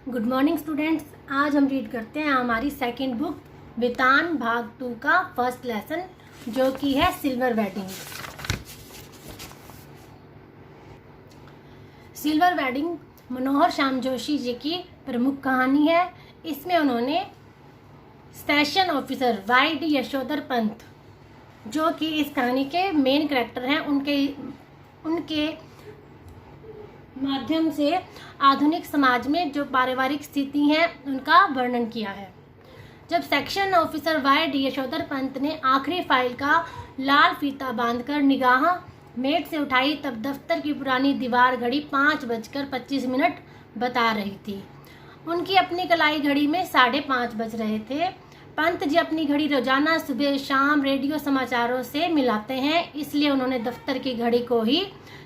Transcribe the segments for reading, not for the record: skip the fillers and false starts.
Good morning students. आज हम read करते हैं हमारी सेकंड बुक वितान भाग 2 का फर्स्ट लेसन, जो कि है silver wedding. Silver wedding Manohar Shyam Joshi ji की प्रमुख कहानी है। इसमें उन्होंने station officer Y D Yashodhar Pant, जो कि इस कहानी के मेन कैरेक्टर हैं, उनके माध्यम से आधुनिक समाज में जो पारिवारिक स्थिति है उनका वर्णन किया है। जब section officer Y D Yashodhar Pant ने आखिरी फाइल का लाल फीता बांधकर निगाह मेज से उठाई, तब दफ्तर की पुरानी दीवार घड़ी 5:25 बता रही थी। उनकी अपनी कलाई घड़ी में 5:30 बज रहे थे। पंत जी अपनी घड़ी रोजाना सुबह शाम रेडियो समाचारों से मिलाते हैं, इसलिए उन्होंने दफ्तर की घड़ी को ही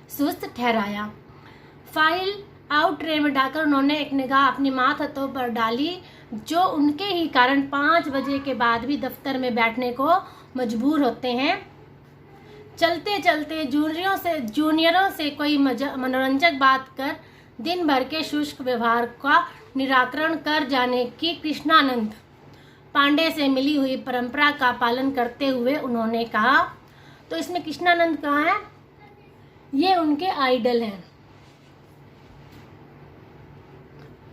सुस्त ठहराया। फाइल आउट ट्रे में डालकर उन्होंने एक निगाह अपनी माथों पर डाली, जो उनके ही कारण 5 बजे के बाद भी दफ्तर में बैठने को मजबूर होते हैं। चलते चलते जूनियरों से कोई मनोरंजक बात कर दिन भर के शुष्क व्यवहार का निराकरण कर जाने की कृष्णानंद पांडे से मिली हुई परंपरा का पालन करते हुए उन्होंने कहा। तो इसमें कृष्णानंद कहाँ है? ये उनके आइडल हैं।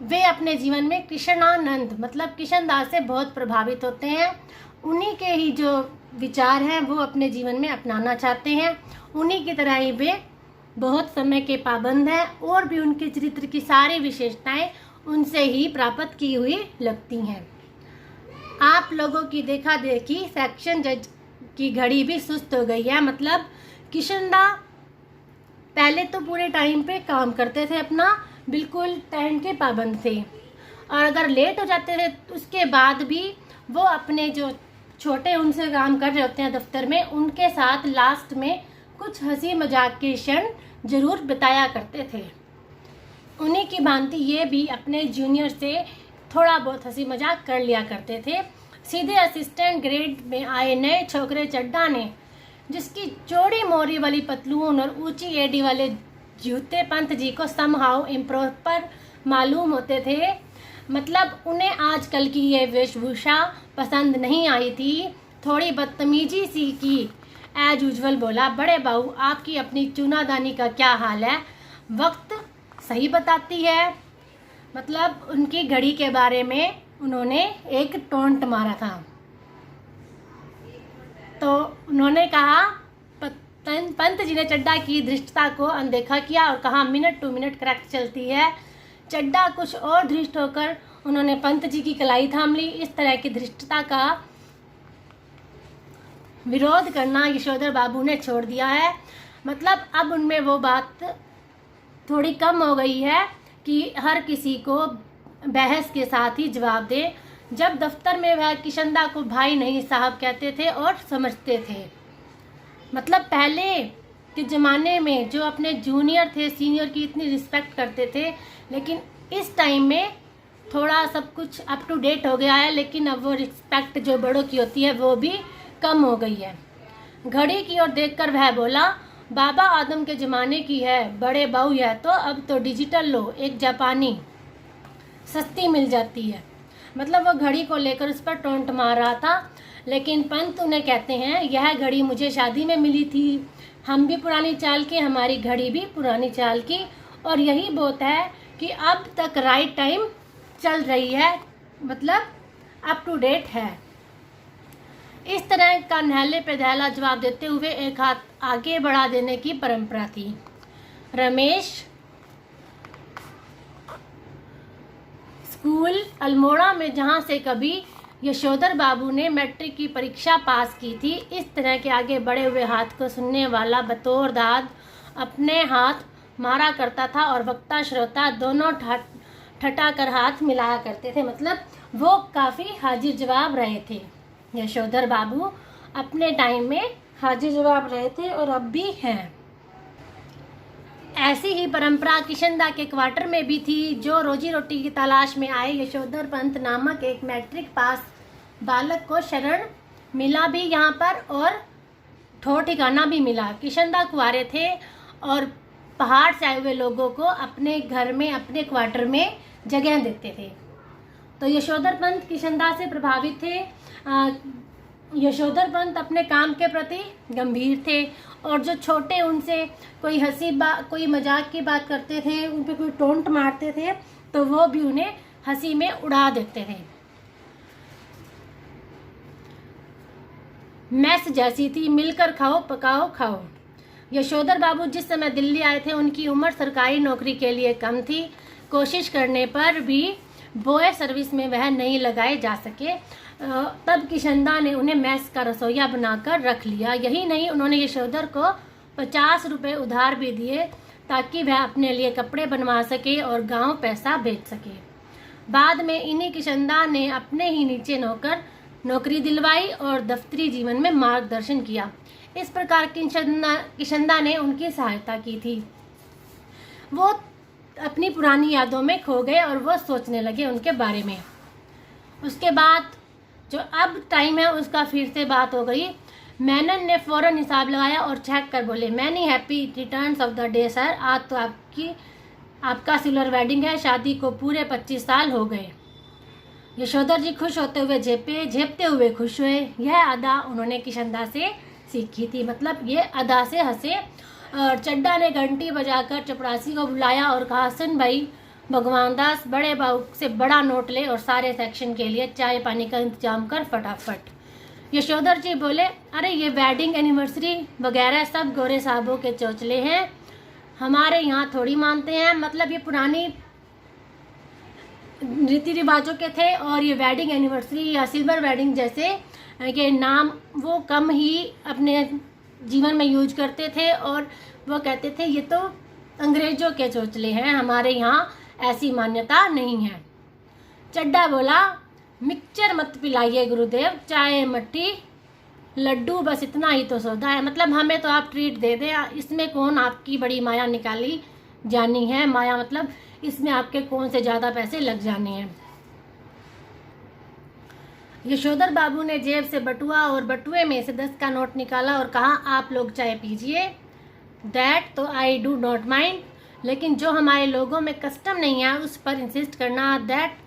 वे अपने जीवन में कृष्णानंद मतलब कृष्णदास से बहुत प्रभावित होते हैं। उन्हीं के ही जो विचार हैं वो अपने जीवन में अपनाना चाहते हैं। उन्हीं की तरह ही वे बहुत समय के पाबंद हैं और भी उनके चरित्र की सारी विशेषताएं उनसे ही प्राप्त की हुई लगती हैं। आप लोगों की देखा देखी सेक्शन जज की घड़ी भी सुस्त हो गई है। मतलब कृष्णदा पहले तो पूरे टाइम पे काम करते थे, अपना बिल्कुल टाइम के पाबंद थे, और अगर लेट हो जाते थे तो उसके बाद भी वो अपने जो छोटे उनसे काम कर रहे होते हैं दफ्तर में, उनके साथ लास्ट में कुछ हंसी मजाक के क्षण जरूर बिताया करते थे। उन्हीं की भांति ये भी अपने जूनियर से थोड़ा बहुत हंसी मजाक कर लिया करते थे। सीधे असिस्टेंट ग्रेड में आए नए छोकरे चड्डा ने, जिसकी चौड़ी मोरी वाली पतलून और ऊंची एडी वाले जूते पंत जी को समहाउ इम्प्रॉपर मालूम होते थे। मतलब उन्हें आजकल की ये वेशभूषा पसंद नहीं आई थी। थोड़ी बदतमीजी सी की। एज यूजुअल बोला, बड़े बाबू आपकी अपनी चूनादानी का क्या हाल है? वक्त सही बताती है। मतलब उनकी घड़ी के बारे में उन्होंने एक टोंट मारा था। तो उन्होंने कहा, पंत जी ने चड्डा की धृष्टता को अनदेखा किया और कहा, मिनट टू मिनट करेक्ट चलती है। चड्डा कुछ और धृष्ट होकर उन्होंने पंत जी की कलाई थाम ली। इस तरह की धृष्टता का विरोध करना यशोधर बाबू ने छोड़ दिया है। मतलब अब उनमें वो बात थोड़ी कम हो गई है कि हर किसी को बहस के साथ ही जवाब दे। जब दफ्तर में वह कृष्णदा को भाई नहीं साहब कहते थे और समझते थे। मतलब पहले के ज़माने में जो अपने जूनियर थे सीनियर की इतनी रिस्पेक्ट करते थे, लेकिन इस टाइम में थोड़ा सब कुछ अप टू डेट हो गया है, लेकिन अब वो रिस्पेक्ट जो बड़ों की होती है वो भी कम हो गई है। घड़ी की ओर देखकर वह बोला, बाबा आदम के ज़माने की है, बड़े बाऊ है तो अब तो डिजिटल लो, एक जापानी सस्ती मिल जाती है। मतलब वो घड़ी को लेकर उस पर टोंट मार रहा था, लेकिन पंत उन्हें कहते हैं, यह घड़ी मुझे शादी में मिली थी, हम भी पुरानी चाल के, हमारी घड़ी भी पुरानी चाल की, और यही बहुत है कि अब तक राइट टाइम चल रही है, मतलब अप टू डेट है। इस तरह का नहले पे दहला जवाब देते हुए एक हाथ आगे बढ़ा देने की परंपरा थी। रमेश स्कूल अल्मोड़ा में, जहाँ से कभी यशोधर बाबू ने मैट्रिक की परीक्षा पास की थी, इस तरह के आगे बढ़े हुए हाथ को सुनने वाला बतौर दाद अपने हाथ मारा करता था और वक्ता श्रोता दोनों ठटा कर हाथ मिलाया करते थे। मतलब वो काफ़ी हाजिर जवाब रहे थे। यशोधर बाबू अपने टाइम में हाजिर जवाब रहे थे और अब भी हैं। ऐसी ही परंपरा कृष्णदा के क्वार्टर में भी थी, जो रोजी रोटी की तलाश में आए यशोधर पंत नामक एक मैट्रिक पास बालक को शरण मिला भी यहाँ पर और ठो ठिकाना भी मिला। कृष्णदा कुंवारे थे और पहाड़ से आए हुए लोगों को अपने घर में, अपने क्वार्टर में जगह देते थे। तो यशोधर पंत किशनदास से प्रभावित थे। यशोधर पंत अपने काम के प्रति गंभीर थे और जो छोटे उनसे कोई कोई मजाक की बात करते थे, उन पे कोई टोंट मारते थे, तो वो भी उन्हें हंसी में उड़ा देते थे। मैस जैसी थी, मिलकर खाओ पकाओ खाओ। यशोधर बाबू जिस समय दिल्ली आए थे उनकी उम्र सरकारी नौकरी के लिए कम थी। कोशिश करने पर भी बॉय सर्विस में वह नहीं लगाए जा सके। तब किशनदा ने उन्हें मैस का रसोइया बनाकर रख लिया। यही नहीं, उन्होंने यशोधर को 50 रुपये उधार भी दिए ताकि वह अपने लिए कपड़े बनवा सके और गांव पैसा भेज सके। बाद में इन्हीं किशनदा ने अपने ही नीचे नौकरी दिलवाई और दफ्तरी जीवन में मार्गदर्शन किया। इस प्रकार किशनदा ने उनकी सहायता की थी। वो अपनी पुरानी यादों में खो गए और वो सोचने लगे उनके बारे में। उसके बाद जो अब टाइम है उसका फिर से बात हो गई। मेनन ने फौरन हिसाब लगाया और चेक कर बोले, many happy returns of the day sir. आज तो आपका सिल्वर वेडिंग है, शादी को पूरे 25 साल हो गए। यशोधर जी खुश होते हुए झेपते हुए खुश हुए। यह अदा उन्होंने किशनदा से सीखी थी, मतलब ये अदा से हंसे। और चड्डा ने घंटी बजाकर चपरासी को बुलाया और कहा, सुन भाई भगवान दास, बड़े बाबू से बड़ा नोट ले और सारे सेक्शन के लिए चाय पानी का इंतजाम कर फटाफट। यशोधर जी बोले, अरे ये वेडिंग एनिवर्सरी वगैरह सब गोरे साहबों के चोचले हैं, हमारे यहाँ थोड़ी मानते हैं। मतलब ये पुरानी रीति रिवाजों के थे और ये वेडिंग एनिवर्सरी या सिल्वर वेडिंग जैसे ये नाम वो कम ही अपने जीवन में यूज करते थे और वो कहते थे ये तो अंग्रेजों के चोचले हैं, हमारे यहाँ ऐसी मान्यता नहीं है। चड्डा बोला, मिक्सचर मत पिलाइए गुरुदेव, चाय मट्टी लड्डू बस इतना ही तो सौदा है। मतलब हमें तो आप ट्रीट दे दें, इसमें कौन आपकी बड़ी माया निकाली जानी है। माया मतलब इसमें आपके कौन से ज़्यादा पैसे लग जाने हैं। यशोधर बाबू ने जेब से बटुआ और बटुए में से 10 का नोट निकाला और कहा, आप लोग चाय पीजिए। दैट तो आई डू नॉट माइंड, लेकिन जो हमारे लोगों में कस्टम नहीं है उस पर इंसिस्ट करना, that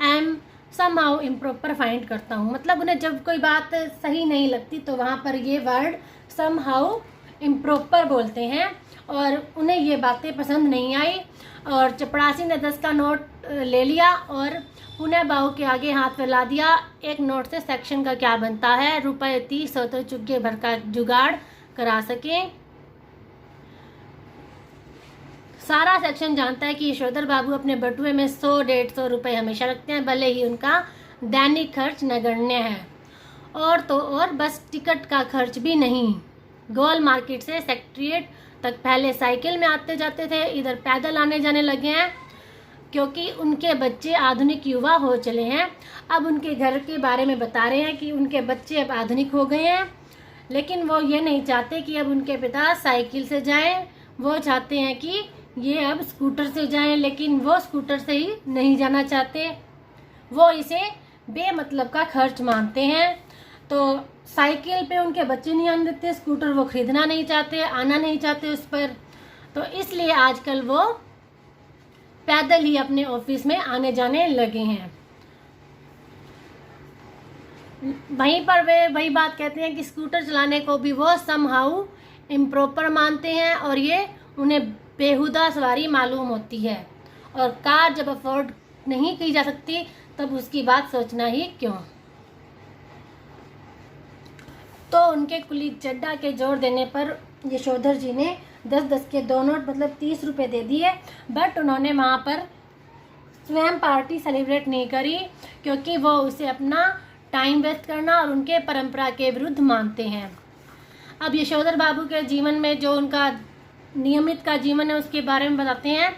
I am somehow improper find करता हूँ। मतलब उन्हें जब कोई बात सही नहीं लगती तो वहाँ पर ये वर्ड समहाउ इम्प्रॉपर बोलते हैं और उन्हें ये बातें पसंद नहीं आई। और चपरासी ने 10 का नोट ले लिया और पुनः बाहू के आगे हाथ फैला दिया। एक नोट से सेक्शन का क्या बनता है, रुपये 30 हो तो चुग्गे भर का जुगाड़ करा सकें। सारा सेक्शन जानता है कि यशोधर बाबू अपने बटुए में 100-150 रुपये हमेशा रखते हैं, भले ही उनका दैनिक खर्च नगण्य है। और तो और बस टिकट का खर्च भी नहीं। गोल मार्केट से सेक्रेटेरिएट तक पहले साइकिल में आते जाते थे, इधर पैदल आने जाने लगे हैं क्योंकि उनके बच्चे आधुनिक युवा हो चले हैं। अब उनके घर के बारे में बता रहे हैं कि उनके बच्चे अब आधुनिक हो गए हैं, लेकिन वो ये नहीं चाहते कि अब उनके पिता साइकिल से जाएं। वो चाहते हैं कि ये अब स्कूटर से जाएं, लेकिन वो स्कूटर से ही नहीं जाना चाहते। वो इसे बेमतलब का खर्च मानते हैं। तो साइकिल पे उनके बच्चे नहीं आने देते, स्कूटर वो खरीदना नहीं चाहते, आना नहीं चाहते उस पर। तो इसलिए आजकल वो पैदल ही अपने ऑफिस में आने जाने लगे हैं। वहीं पर वे वही बात कहते हैं कि स्कूटर चलाने को भी वो समहाउ इम्प्रॉपर मानते हैं और ये उन्हें बेहुदा सवारी मालूम होती है। और कार जब अफोर्ड नहीं की जा सकती तब उसकी बात सोचना ही क्यों। तो उनके कुलीग चड्डा के जोर देने पर यशोधर जी ने 10-10 के 2 नोट मतलब 30 रुपये दे दिए। बट उन्होंने वहाँ पर स्वयं पार्टी सेलिब्रेट नहीं करी क्योंकि वो उसे अपना टाइम वेस्ट करना और उनके परंपरा के विरुद्ध मानते हैं। अब यशोधर बाबू के जीवन में जो उनका नियमित का जीवन है उसके बारे में बताते हैं।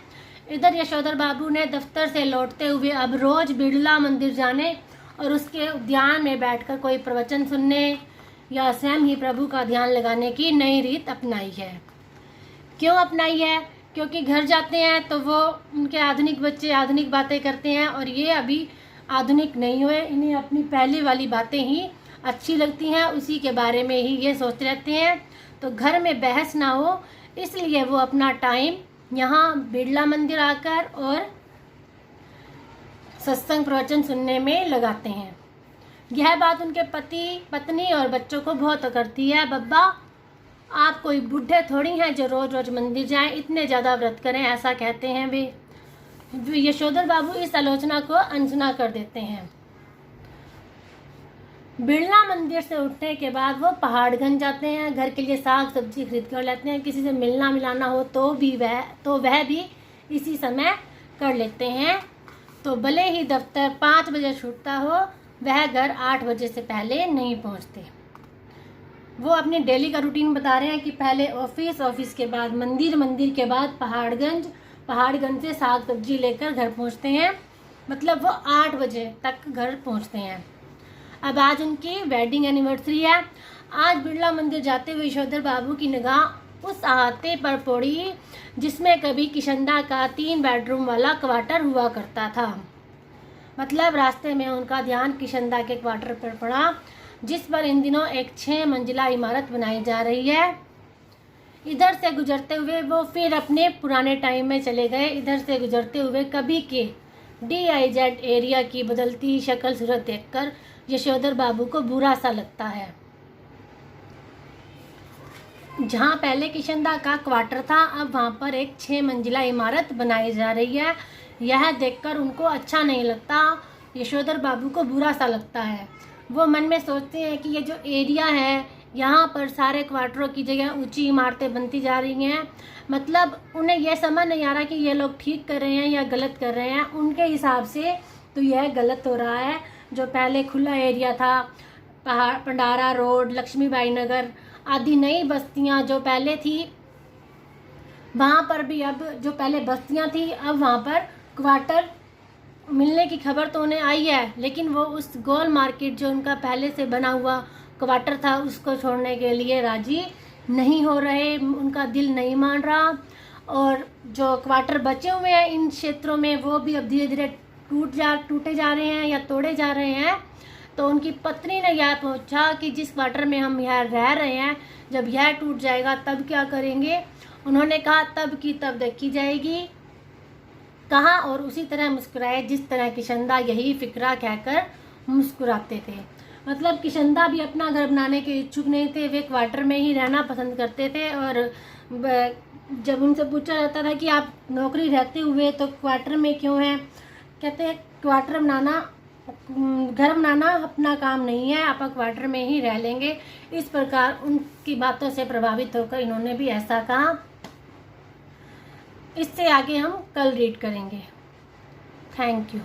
इधर यशोधर बाबू ने दफ्तर से लौटते हुए अब रोज बिड़ला मंदिर जाने और उसके उद्यान में बैठकर कोई प्रवचन सुनने या स्वयं ही प्रभु का ध्यान लगाने की नई रीत अपनाई है। क्यों अपनाई है? क्योंकि घर जाते हैं तो वो उनके आधुनिक बच्चे आधुनिक बातें करते हैं और ये अभी आधुनिक नहीं हुए, इन्हें अपनी पहले वाली बातें ही अच्छी लगती हैं, उसी के बारे में ही ये सोचते रहते हैं। तो घर में बहस ना हो इसलिए वो अपना टाइम यहाँ बिड़ला मंदिर आकर और सत्संग प्रवचन सुनने में लगाते हैं। यह बात उनके पति, पत्नी और बच्चों को बहुत करती है। बब्बा, आप कोई बूढ़े थोड़ी हैं जो रोज रोज मंदिर जाएं, इतने ज़्यादा व्रत करें, ऐसा कहते हैं वे। यशोधर बाबू इस आलोचना को अनसुना कर देते हैं। बिरला मंदिर से उठने के बाद वो पहाड़गंज जाते हैं, घर के लिए साग सब्जी खरीद कर लेते हैं। किसी से मिलना मिलाना हो तो वह भी इसी समय कर लेते हैं। तो भले ही दफ्तर 5 बजे छूटता हो, वह घर 8 बजे से पहले नहीं पहुंचते। वो अपनी डेली का रूटीन बता रहे हैं कि पहले ऑफिस, ऑफिस के बाद मंदिर, मंदिर के बाद पहाड़गंज, पहाड़गंज से साग सब्जी लेकर घर पहुंचते हैं। मतलब वो 8 बजे तक घर पहुंचते हैं। अब आज उनकी वेडिंग एनिवर्सरी है। आज बिरला मंदिर जाते हुए यशोधर बाबू की निगाह उस अहाते पर पड़ी जिसमें कभी किशनदा का 3 बेडरूम वाला क्वार्टर हुआ करता था। मतलब रास्ते में उनका ध्यान किशनदा के क्वार्टर पर पड़ा, जिस पर इन दिनों एक 6 मंजिला इमारत बनाई जा रही है। इधर से गुजरते हुए वो फिर अपने पुराने टाइम में चले गए। इधर से गुजरते हुए कभी के DIZ एरिया की बदलती शक्ल सूरत देखकर यशोधर बाबू को बुरा सा लगता है। जहाँ पहले किशनदा का क्वार्टर था, अब वहाँ पर एक 6 मंजिला इमारत बनाई जा रही है। यह देखकर उनको अच्छा नहीं लगता, यशोधर बाबू को बुरा सा लगता है। वो मन में सोचते हैं कि ये जो एरिया है, यहाँ पर सारे क्वार्टरों की जगह ऊंची इमारतें बनती जा रही हैं। मतलब उन्हें यह समझ नहीं आ रहा कि ये लोग ठीक कर रहे हैं या गलत कर रहे हैं। उनके हिसाब से तो यह गलत हो रहा है। जो पहले खुला एरिया था, पंडारा रोड, लक्ष्मीबाई नगर आदि नई बस्तियाँ जो पहले थी, वहाँ पर भी अब जो पहले बस्तियाँ थी, अब वहाँ पर क्वार्टर मिलने की खबर तो उन्हें आई है, लेकिन वो उस गोल मार्केट जो उनका पहले से बना हुआ क्वार्टर था उसको छोड़ने के लिए राजी नहीं हो रहे। उनका दिल नहीं मान रहा। और जो क्वार्टर बचे हुए हैं इन क्षेत्रों में, वो भी अब धीरे धीरे टूटे जा रहे हैं या तोड़े जा रहे हैं। तो उनकी पत्नी ने यह पूछा कि जिस क्वार्टर में हम यहाँ रह रहे हैं, जब यह टूट जाएगा तब क्या करेंगे। उन्होंने कहा तब की तब देखी जाएगी। कहा और उसी तरह मुस्कुराए जिस तरह किशनदा यही फिक्रा कहकर मुस्कुराते थे। मतलब किशनदा भी अपना घर बनाने के इच्छुक नहीं थे, वे क्वार्टर में ही रहना पसंद करते थे। और जब उनसे पूछा जाता था कि आप नौकरी रहते हुए तो क्वार्टर में क्यों हैं, कहते हैं क्वार्टर बनाना, घर बनाना अपना काम नहीं है, आप क्वार्टर में ही रह लेंगे। इस प्रकार उनकी बातों से प्रभावित होकर इन्होंने भी ऐसा कहा। इससे आगे हम कल रीड करेंगे। Thank you.